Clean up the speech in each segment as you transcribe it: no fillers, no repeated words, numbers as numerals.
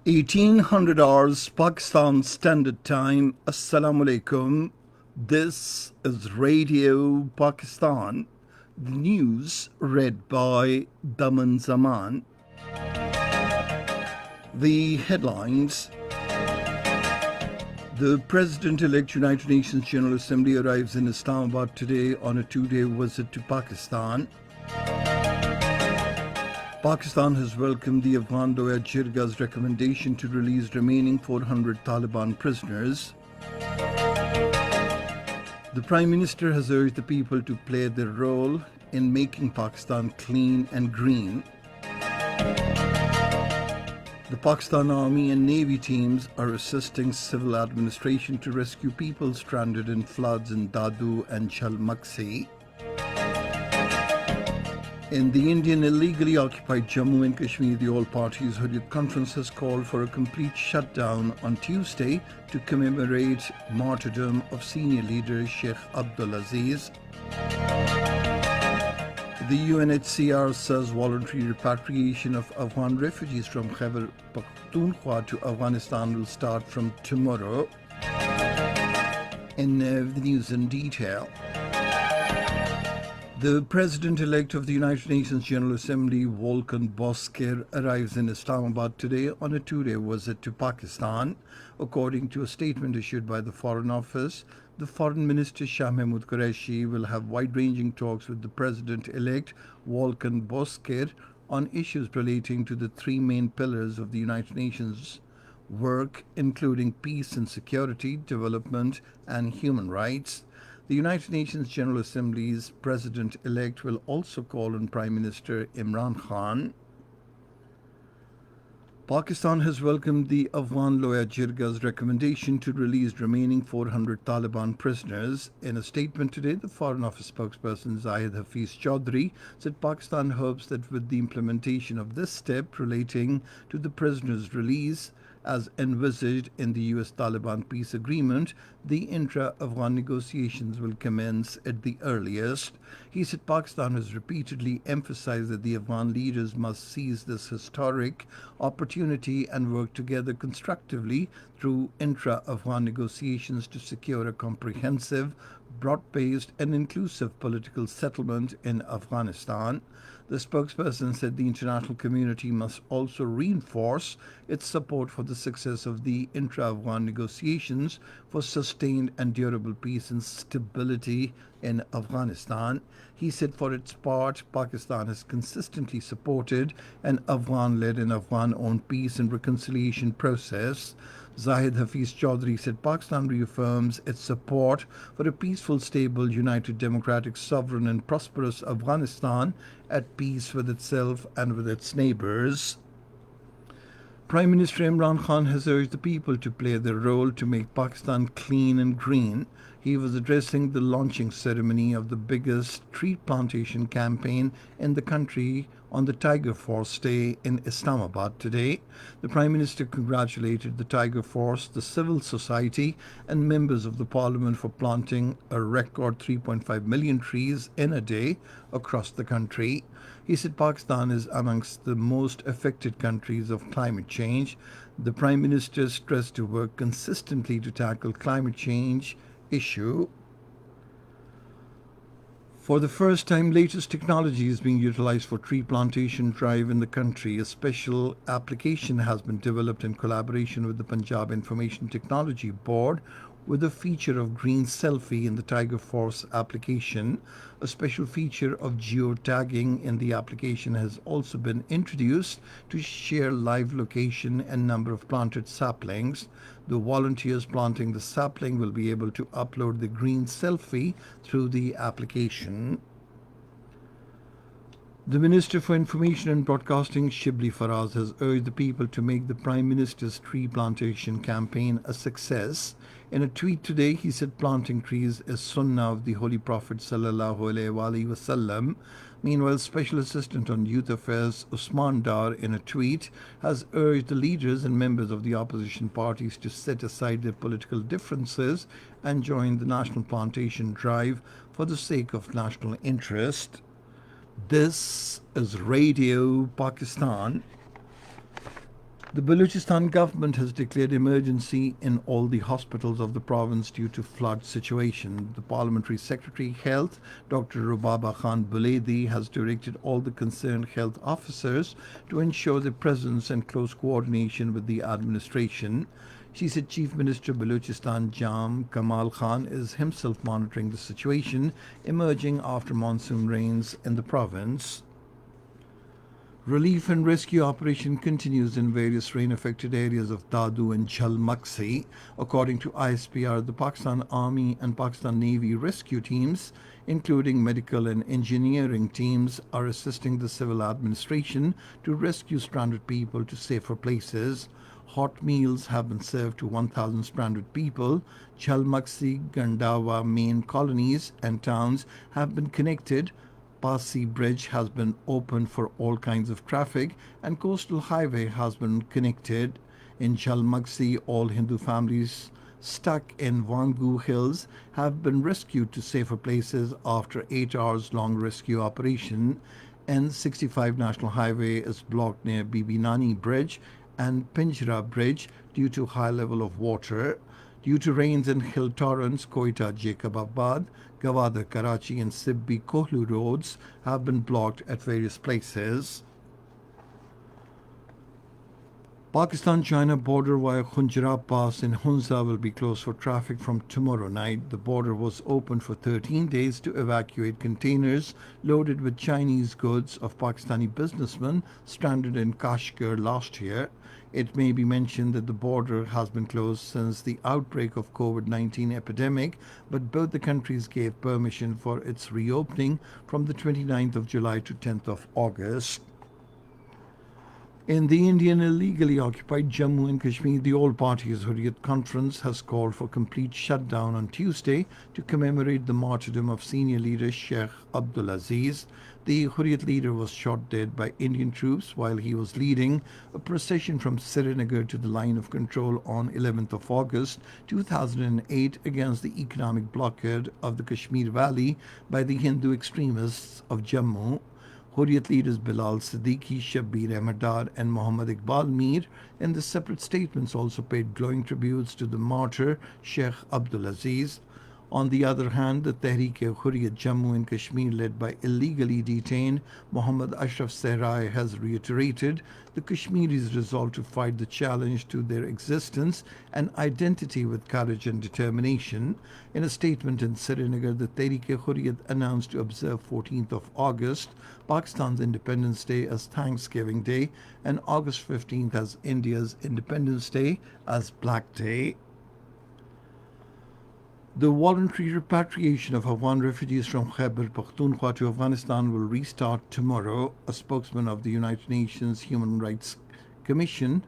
1800 hours Pakistan Standard Time. Assalamu alaikum. This is Radio Pakistan. The news read by Daman Zaman. The headlines. The President-elect United Nations General Assembly arrives in Islamabad today on a two-day visit to Pakistan. Pakistan has welcomed the Afghan lawyer Jirga's recommendation to release remaining 400 Taliban prisoners. The Prime Minister has urged the people to play their role in making Pakistan clean and green. The Pakistan Army and Navy teams are assisting civil administration to rescue people stranded in floods in Dadu and Chalmaksi. In the Indian illegally occupied Jammu and Kashmir, the All Parties Hurriyat Conference has called for a complete shutdown on Tuesday to commemorate martyrdom of senior leader Sheikh Abdul Aziz. The UNHCR says voluntary repatriation of Afghan refugees from Khyber Pakhtunkhwa to Afghanistan will start from tomorrow. In the news in detail. The President-elect of the United Nations General Assembly, Volkan Bozkır, arrives in Islamabad today on a two-day visit to Pakistan. According to a statement issued by the Foreign Office, the Foreign Minister Shah Mahmood Qureshi will have wide-ranging talks with the President-elect Volkan Bozkır on issues relating to the three main pillars of the United Nations work, including peace and security, development, and human rights. The United Nations General Assembly's President-elect will also call on Prime Minister Imran Khan. Pakistan has welcomed the Afghan lawyer Jirga's recommendation to release remaining 400 Taliban prisoners. In a statement today, the Foreign Office spokesperson Zahid Hafiz Chaudhry said Pakistan hopes that with the implementation of this step relating to the prisoners' release, as envisaged in the US-Taliban peace agreement, the intra-Afghan negotiations will commence at the earliest. He said Pakistan has repeatedly emphasized that the Afghan leaders must seize this historic opportunity and work together constructively through intra-Afghan negotiations to secure a comprehensive, broad-based and inclusive political settlement in Afghanistan. The spokesperson said the international community must also reinforce its support for the success of the intra-Afghan negotiations for sustained and durable peace and stability in Afghanistan. He said for its part, Pakistan has consistently supported an Afghan-led and Afghan-owned peace and reconciliation process. Zahid Hafiz Chaudhry said Pakistan reaffirms its support for a peaceful, stable, united, democratic, sovereign and prosperous Afghanistan at peace with itself and with its neighbours. Prime Minister Imran Khan has urged the people to play their role to make Pakistan clean and green. He was addressing the launching ceremony of the biggest tree plantation campaign in the country on the Tiger Force Day in Islamabad today. The Prime Minister congratulated the Tiger Force, the civil society and members of the Parliament for planting a record 3.5 million trees in a day across the country. He said Pakistan is amongst the most affected countries of climate change. The Prime Minister stressed to work consistently to tackle climate change issue. For the first time, latest technology is being utilized for tree plantation drive in the country. A special application has been developed in collaboration with the Punjab Information Technology Board with a feature of green selfie in the Tiger Force application. A special feature of geotagging in the application has also been introduced to share live location and number of planted saplings. The volunteers planting the sapling will be able to upload the green selfie through the application. The Minister for Information and Broadcasting, Shibli Faraz, has urged the people to make the Prime Minister's tree plantation campaign a success. In a tweet today, he said planting trees is sunnah of the Holy Prophet sallallahu alaihi wasallam. Meanwhile, Special Assistant on Youth Affairs Usman Dar, in a tweet, has urged the leaders and members of the opposition parties to set aside their political differences and join the National Plantation Drive for the sake of national interest. This is Radio Pakistan. The Balochistan government has declared emergency in all the hospitals of the province due to flood situation. The Parliamentary Secretary Health, Dr. Rubaba Khan Buledi, has directed all the concerned health officers to ensure their presence and close coordination with the administration. She said Chief Minister Balochistan Jam Kamal Khan is himself monitoring the situation emerging after monsoon rains in the province. Relief and rescue operation continues in various rain-affected areas of Dadu and Chalmaksi. According to ISPR, the Pakistan Army and Pakistan Navy rescue teams, including medical and engineering teams, are assisting the civil administration to rescue stranded people to safer places. Hot meals have been served to 1,000 stranded people. Chalmaksi, Gandawa main colonies and towns have been connected. Pasi Bridge has been opened for all kinds of traffic and coastal highway has been connected. In Chalmaksi, all Hindu families stuck in Wangu Hills have been rescued to safer places after 8 hours long rescue operation. N65 National Highway is blocked near Bibi Nani Bridge and Pinjra Bridge due to high level of water. Due to rains and hill torrents, Quetta Jacobabad, Gawada Karachi and Sibbi Kohlu roads have been blocked at various places. Pakistan-China border via Khunjra Pass in Hunza will be closed for traffic from tomorrow night. The border was opened for 13 days to evacuate containers loaded with Chinese goods of Pakistani businessmen stranded in Kashmir last year. It may be mentioned that the border has been closed since the outbreak of COVID-19 epidemic, but both the countries gave permission for its reopening from the 29th of July to 10th of August. In the Indian illegally occupied Jammu and Kashmir, the All Parties Hurriyat Conference has called for complete shutdown on Tuesday to commemorate the martyrdom of senior leader Sheikh Abdul Aziz. The Hurriyat leader was shot dead by Indian troops while he was leading a procession from Srinagar to the line of control on 11th of August 2008 against the economic blockade of the Kashmir Valley by the Hindu extremists of Jammu. Hurriyat leaders Bilal Siddiqui, Shabbir Ahmad Dar and Muhammad Iqbal Mir in the separate statements also paid glowing tributes to the martyr Sheikh Abdul Aziz. On the other hand, the Tehreek-e-Hurriyat Jammu and Kashmir led by illegally detained Muhammad Ashraf Sehrai has reiterated the Kashmiris' resolve to fight the challenge to their existence and identity with courage and determination. In a statement in Srinagar, the Tehreek-e-Hurriyat announced to observe 14th of August, Pakistan's Independence Day as Thanksgiving Day and August 15th as India's Independence Day as Black Day. The voluntary repatriation of Afghan refugees from Khyber Pakhtunkhwa to Afghanistan will restart tomorrow. A spokesman of the United Nations Human Rights Commission,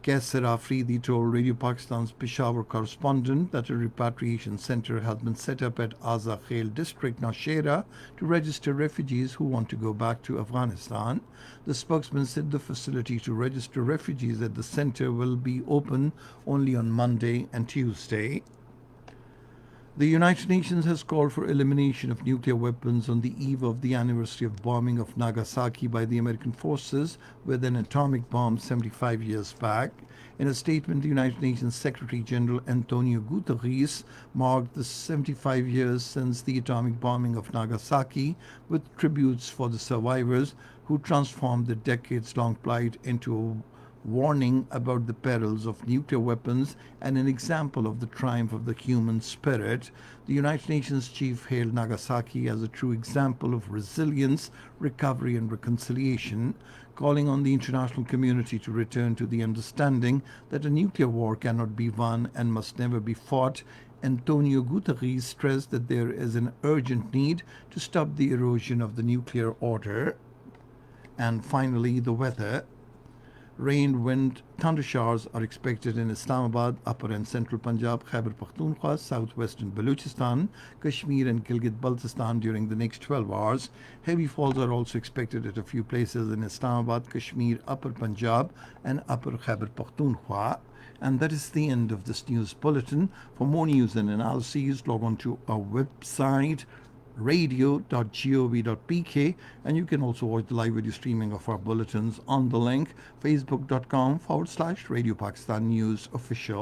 Kaisar Afridi, told Radio Pakistan's Peshawar correspondent that a repatriation center has been set up at Aza Khel district, Nashera, to register refugees who want to go back to Afghanistan. The spokesman said the facility to register refugees at the center will be open only on Monday and Tuesday. The United Nations has called for elimination of nuclear weapons on the eve of the anniversary of bombing of Nagasaki by the American forces with an atomic bomb 75 years back. In a statement, the United Nations Secretary General Antonio Guterres marked the 75 years since the atomic bombing of Nagasaki with tributes for the survivors who transformed the decades-long plight into a warning about the perils of nuclear weapons and an example of the triumph of the human spirit. The United Nations chief hailed Nagasaki as a true example of resilience, recovery and reconciliation, calling on the international community to return to the understanding that a nuclear war cannot be won and must never be fought. Antonio Guterres stressed that there is an urgent need to stop the erosion of the nuclear order. And finally, the weather. Rain, wind, thunder showers are expected in Islamabad, Upper and Central Punjab, Khyber Pakhtunkhwa, Southwestern Balochistan, Kashmir and Gilgit-Baltistan during the next 12 hours. Heavy falls are also expected at a few places in Islamabad, Kashmir, Upper Punjab and Upper Khyber Pakhtunkhwa. And that is the end of this news bulletin. For more news and analyses, log on to our website radio.gov.pk, and you can also watch the live video streaming of our bulletins on the link facebook.com/Radio Pakistan News Official.